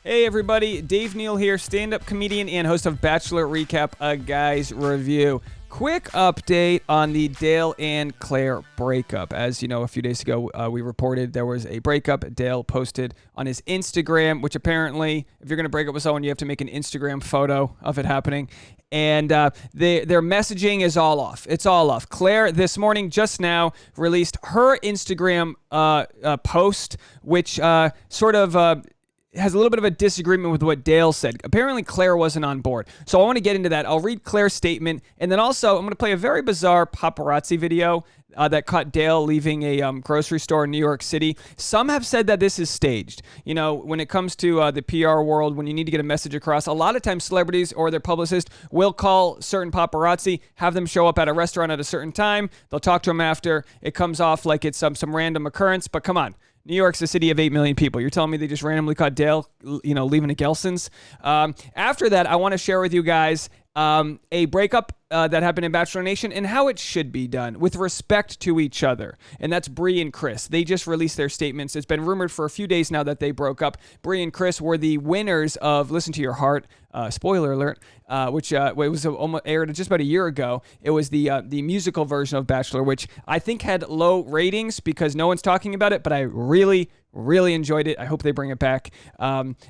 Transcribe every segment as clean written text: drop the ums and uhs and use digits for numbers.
Hey everybody, Dave Neal here, stand-up comedian and host of Bachelor Recap, a guy's review. Quick update on the Dale and Clare breakup. As you know, a few days ago, we reported there was a breakup. Dale posted on his Instagram, which apparently, if you're going to break up with someone, you have to make an Instagram photo of it happening. And their messaging is all off. It's all off. Clare, this morning, just now, released her Instagram post, which sort of has a little bit of a disagreement with what Dale said. Apparently, Clare wasn't on board. So I want to get into that. I'll read Clare's statement, and then also I'm going to play a very bizarre paparazzi video that caught Dale leaving a grocery store in New York City. Some have said that this is staged. You know, when it comes to the PR world, when you need to get a message across, a lot of times celebrities or their publicist will call certain paparazzi, have them show up at a restaurant at a certain time. They'll talk to them after. It comes off like it's some random occurrence, but come on. New York's a city of 8 million people. You're telling me they just randomly caught Dale, leaving a Gelson's? After that, I want to share with you guys a breakup that happened in Bachelor Nation and how it should be done with respect to each other. And that's Bree and Chris. They just released their statements. It's been rumored for a few days now that they broke up. Bree and Chris were the winners of Listen to Your Heart. Spoiler alert, which it was almost aired just about a year ago. It was the musical version of Bachelor, which I think had low ratings because no one's talking about it, but I really enjoyed it. I hope they bring it back.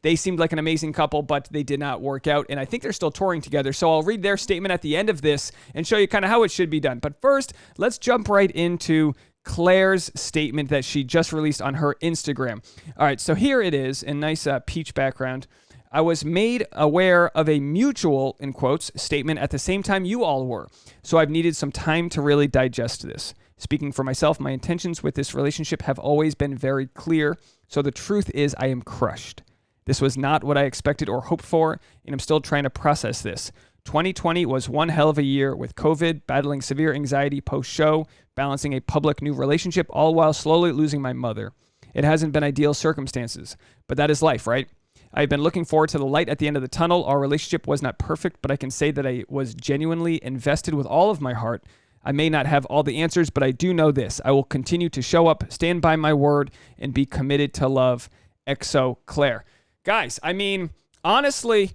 They seemed like an amazing couple, but they did not work out, and I think they're still touring together. So I'll read their statement at the end of this and show you kind of how it should be done. But first, let's jump right into Clare's statement that she just released on her Instagram. All right, so here it is in nice peach background. I was made aware of a mutual, in quotes, statement at the same time you all were. So I've needed some time to really digest this. Speaking for myself, my intentions with this relationship have always been very clear. So the truth is I am crushed. This was not what I expected or hoped for, and I'm still trying to process this. 2020 was one hell of a year with COVID, battling severe anxiety post-show, balancing a public new relationship, all while slowly losing my mother. It hasn't been ideal circumstances, but that is life, right? I've been looking forward to the light at the end of the tunnel. Our relationship was not perfect, but I can say that I was genuinely invested with all of my heart. I may not have all the answers, but I do know this. I will continue to show up, stand by my word, and be committed to love. XO Clare. Guys, I mean, honestly,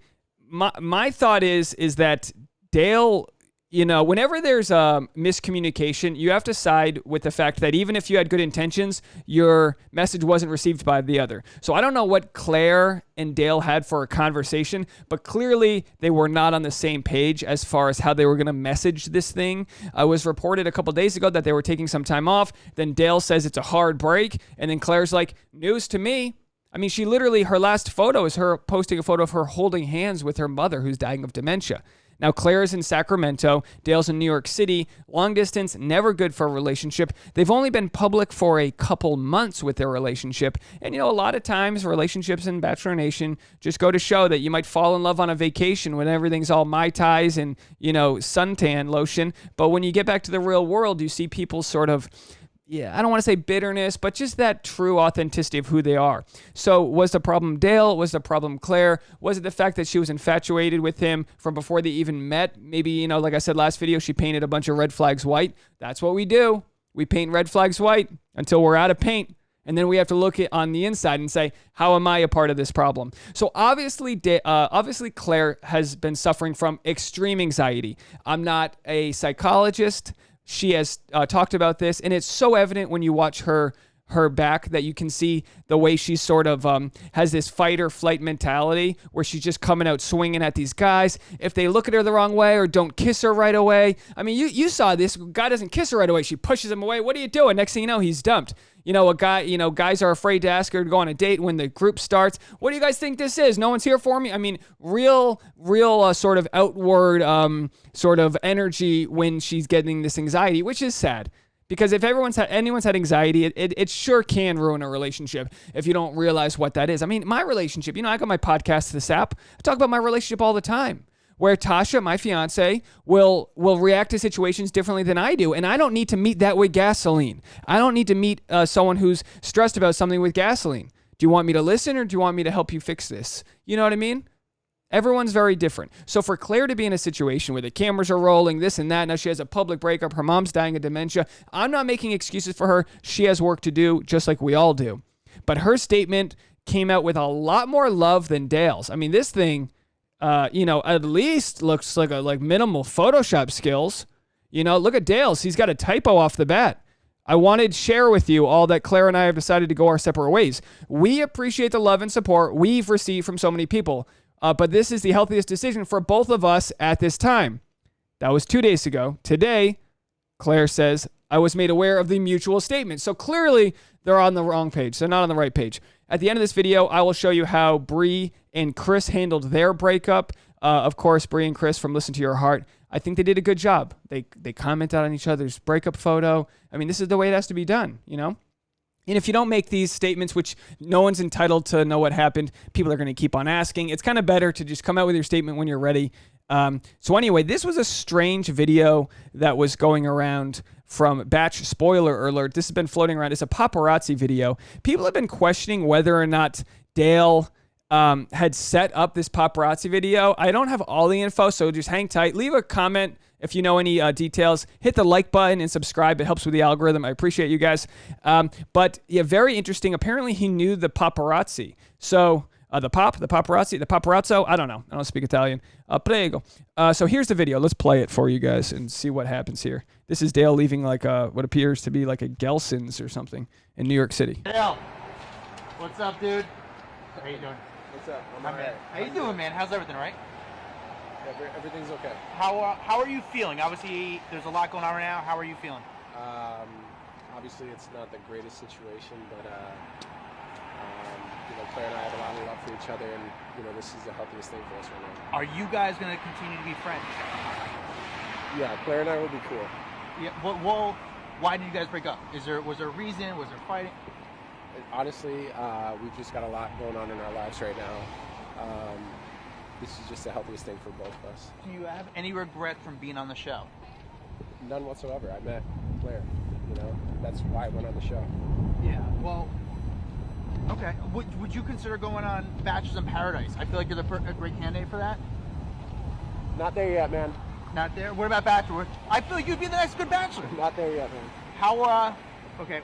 my thought is that Dale, whenever there's a miscommunication, you have to side with the fact that even if you had good intentions, your message wasn't received by the other. So I don't know what Clare and Dale had for a conversation, but clearly they were not on the same page as far as how they were going to message this thing. It was reported a couple days ago that they were taking some time off. Then Dale says it's a hard break. And then Claire's like, news to me. I mean, she literally, her last photo is her posting a photo of her holding hands with her mother who's dying of dementia. Now, Claire is in Sacramento. Dale's in New York City. Long distance, never good for a relationship. They've only been public for a couple months with their relationship. And, a lot of times relationships in Bachelor Nation just go to show that you might fall in love on a vacation when everything's all Mai Tais and, suntan lotion. But when you get back to the real world, you see people sort of, I don't want to say bitterness, but just that true authenticity of who they are. So was the problem Dale? Was the problem Clare? Was it the fact that she was infatuated with him from before they even met? Maybe, like I said last video, she painted a bunch of red flags white. That's what we do. We paint red flags white until we're out of paint. And then we have to look at on the inside and say, how am I a part of this problem? So obviously Clare has been suffering from extreme anxiety. I'm not a psychologist. She has talked about this, and it's so evident when you watch her back that you can see the way she sort of has this fight or flight mentality where she's just coming out swinging at these guys. If they look at her the wrong way or don't kiss her right away, I mean, you saw this. Guy doesn't kiss her right away. She pushes him away. What are you doing? Next thing you know, he's dumped. Guys are afraid to ask her to go on a date when the group starts. What do you guys think this is? No one's here for me? I mean, real sort of outward sort of energy when she's getting this anxiety, which is sad. Because if anyone's had anxiety, it sure can ruin a relationship if you don't realize what that is. I mean, my relationship, I got my podcast, This App. I talk about my relationship all the time. Where Tasha, my fiance, will react to situations differently than I do. And I don't need to meet that with gasoline. I don't need to meet someone who's stressed about something with gasoline. Do you want me to listen or do you want me to help you fix this? You know what I mean? Everyone's very different. So for Clare to be in a situation where the cameras are rolling, this and that, now she has a public breakup, her mom's dying of dementia, I'm not making excuses for her. She has work to do, just like we all do. But her statement came out with a lot more love than Dale's. I mean, this thing, at least looks like minimal Photoshop skills. Look at Dale's. He's got a typo off the bat. I wanted to share with you all that Claire and I have decided to go our separate ways. We appreciate the love and support we've received from so many people, but this is the healthiest decision for both of us at this time. That was 2 days ago. Today, Claire says, I was made aware of the mutual statement. So clearly, they're on the wrong page. They're not on the right page. At the end of this video, I will show you how Bree and Chris handled their breakup. Of course, Bree and Chris from Listen to Your Heart, I think they did a good job. They commented on each other's breakup photo. I mean, this is the way it has to be done, And if you don't make these statements, which no one's entitled to know what happened, people are going to keep on asking. It's kind of better to just come out with your statement when you're ready. So anyway, this was a strange video that was going around from Batch. Spoiler alert, this has been floating around. It's a paparazzi video. People have been questioning whether or not Dale had set up this paparazzi video. I don't have all the info, so just hang tight. Leave a comment if you know any details. Hit the like button and subscribe. It helps with the algorithm. I appreciate you guys. But yeah, very interesting. Apparently, he knew the paparazzi. So the paparazzo. I don't know. I don't speak Italian. Prego. So here's the video. Let's play it for you guys and see what happens here. This is Dale leaving like what appears to be like a Gelson's or something in New York City. Dale, what's up, dude? How you doing? What's up? I'm right. How you doing, man? How's everything, right? Everything's okay. How are you feeling? Obviously, there's a lot going on right now. How are you feeling? Obviously, it's not the greatest situation, but Claire and I have a lot of love for each other, and this is the healthiest thing for us right now. Are you guys gonna continue to be friends? Yeah, Claire and I will be cool. Yeah. Well, why did you guys break up? Was there a reason? Was there fighting? Honestly, we've just got a lot going on in our lives right now. This is just the healthiest thing for both of us. Do you have any regret from being on the show? None whatsoever. I met Claire. That's why I went on the show. Yeah. Well. Okay. Would you consider going on Bachelors in Paradise? I feel like you're a great candidate for that. Not there yet, man. Not there? What about Bachelor? I feel like you'd be the next good Bachelor. Not there yet, man. How, okay,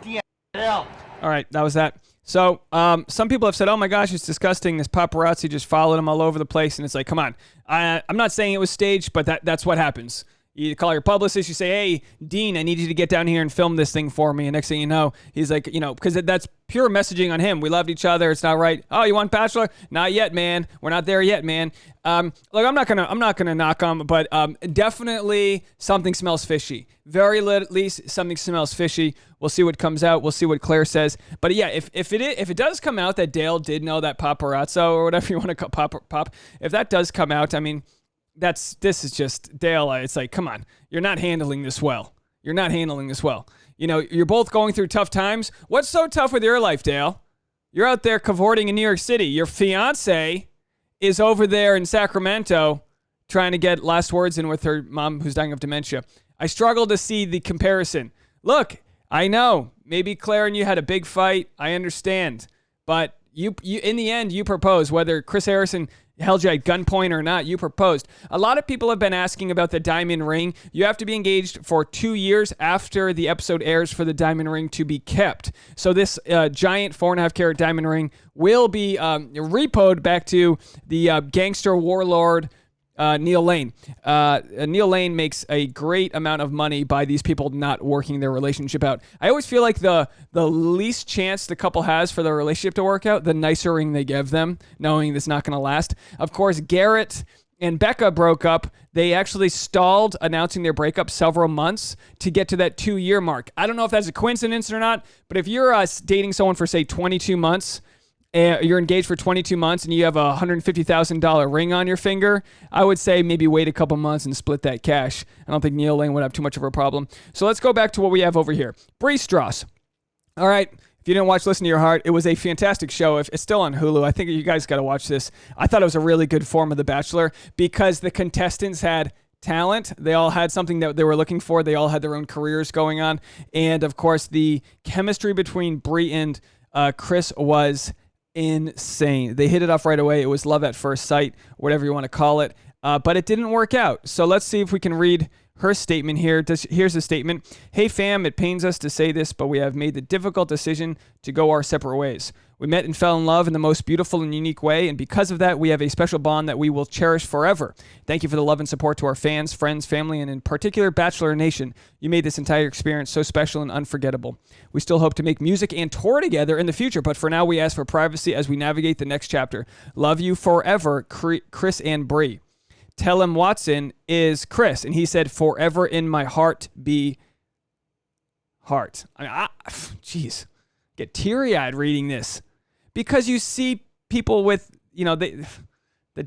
DM. All right, that was that. So some people have said, oh my gosh, it's disgusting. This paparazzi just followed him all over the place. And it's like, come on. I'm not saying it was staged, but that's what happens. You call your publicist, you say, hey, Dean, I need you to get down here and film this thing for me. And next thing you know, he's like, because that's pure messaging on him. We loved each other. It's not right. Oh, you want Bachelor? Not yet, man. We're not there yet, man. I'm not gonna knock him, but definitely something smells fishy. Very least something smells fishy. We'll see what comes out. We'll see what Claire says. But yeah, if it does come out that Dale did know that paparazzo or whatever you want to call pop, if that does come out, I mean, this is just Dale. It's like, come on, you're not handling this well. You're both going through tough times. What's so tough with your life, Dale? You're out there cavorting in New York City. Your fiance is over there in Sacramento trying to get last words in with her mom who's dying of dementia. I struggle to see the comparison. Look, I know maybe Claire and you had a big fight. I understand, but you in the end you proposed. Whether Chris Harrison held you at gunpoint or not, you proposed. A lot of people have been asking about the diamond ring. You have to be engaged for 2 years after the episode airs for the diamond ring to be kept. So this giant 4.5 carat diamond ring will be repoed back to the gangster warlord Neal Lane. Neal Lane makes a great amount of money by these people not working their relationship out. I always feel like the least chance the couple has for their relationship to work out, the nicer ring they give them, knowing it's not going to last. Of course, Garrett and Becca broke up. They actually stalled announcing their breakup several months to get to that 2-year mark. I don't know if that's a coincidence or not, but if you're dating someone for, say, 22 months, you're engaged for 22 months and you have a $150,000 ring on your finger, I would say maybe wait a couple months and split that cash. I don't think Neal Lane would have too much of a problem. So let's go back to what we have over here. Bree Strauss. All right. If you didn't watch Listen to Your Heart, it was a fantastic show. It's still on Hulu. I think you guys got to watch this. I thought it was a really good form of The Bachelor because the contestants had talent. They all had something that they were looking for. They all had their own careers going on. And, of course, the chemistry between Bree and Chris was insane. They hit it off right away. It was love at first sight, whatever you want to call it. But it didn't work out. So let's see if we can read her statement here. Here's the statement. Hey fam, it pains us to say this, but we have made the difficult decision to go our separate ways. We met and fell in love in the most beautiful and unique way, and because of that, we have a special bond that we will cherish forever. Thank you for the love and support to our fans, friends, family, and in particular, Bachelor Nation. You made this entire experience so special and unforgettable. We still hope to make music and tour together in the future, but for now, we ask for privacy as we navigate the next chapter. Love you forever, Chris and Bree. Tell him Watson is Chris, and he said, forever in my heart be heart. I mean, jeez, get teary-eyed reading this. Because you see people with, they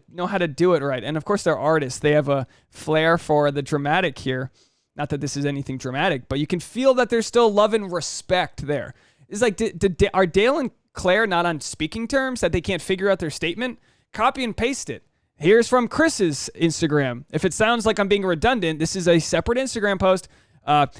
know how to do it right. And of course, they're artists. They have a flair for the dramatic here. Not that this is anything dramatic, but you can feel that there's still love and respect there. It's like, are Dale and Clare not on speaking terms that they can't figure out their statement? Copy and paste it. Here's from Chris's Instagram. If it sounds like I'm being redundant, this is a separate Instagram post.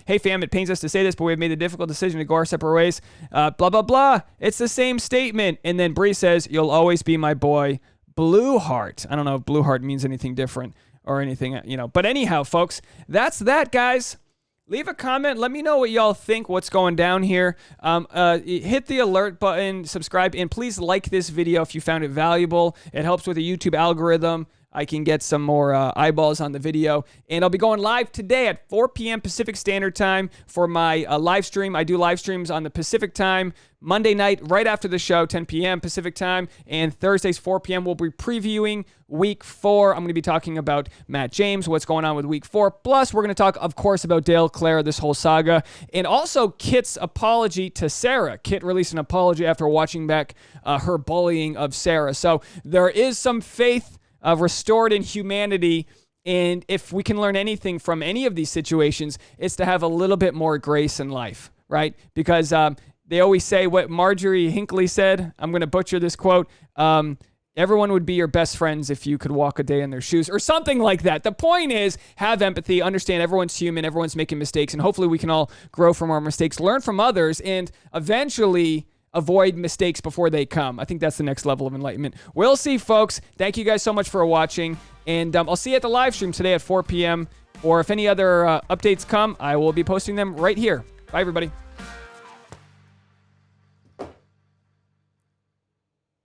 Hey fam, it pains us to say this, but we have made the difficult decision to go our separate ways. Blah, blah, blah. It's the same statement. And then Bree says, you'll always be my boy, Blue Heart. I don't know if Blue Heart means anything different or anything, But anyhow, folks, that's that, guys. Leave a comment. Let me know what y'all think, what's going down here. Hit the alert button, subscribe, and please like this video if you found it valuable. It helps with the YouTube algorithm. I can get some more eyeballs on the video. And I'll be going live today at 4 p.m. Pacific Standard Time for my live stream. I do live streams on the Pacific time, Monday night, right after the show, 10 p.m. Pacific time. And Thursdays, 4 p.m., we'll be previewing Week 4. I'm going to be talking about Matt James, what's going on with Week 4. Plus, we're going to talk, of course, about Dale, Clare, this whole saga. And also Kit's apology to Sarah. Kit released an apology after watching back her bullying of Sarah. So there is some faith restored in humanity, and if we can learn anything from any of these situations, it's to have a little bit more grace in life, right? Because they always say what Marjorie Hinckley said. I'm going to butcher this quote. Everyone would be your best friends if you could walk a day in their shoes, or something like that. The point is, have empathy, understand everyone's human, everyone's making mistakes, and hopefully we can all grow from our mistakes, learn from others, and eventually avoid mistakes before they come. I think that's the next level of enlightenment. We'll see, folks. Thank you guys so much for watching. And I'll see you at the live stream today at 4 p.m. Or if any other updates come, I will be posting them right here. Bye, everybody.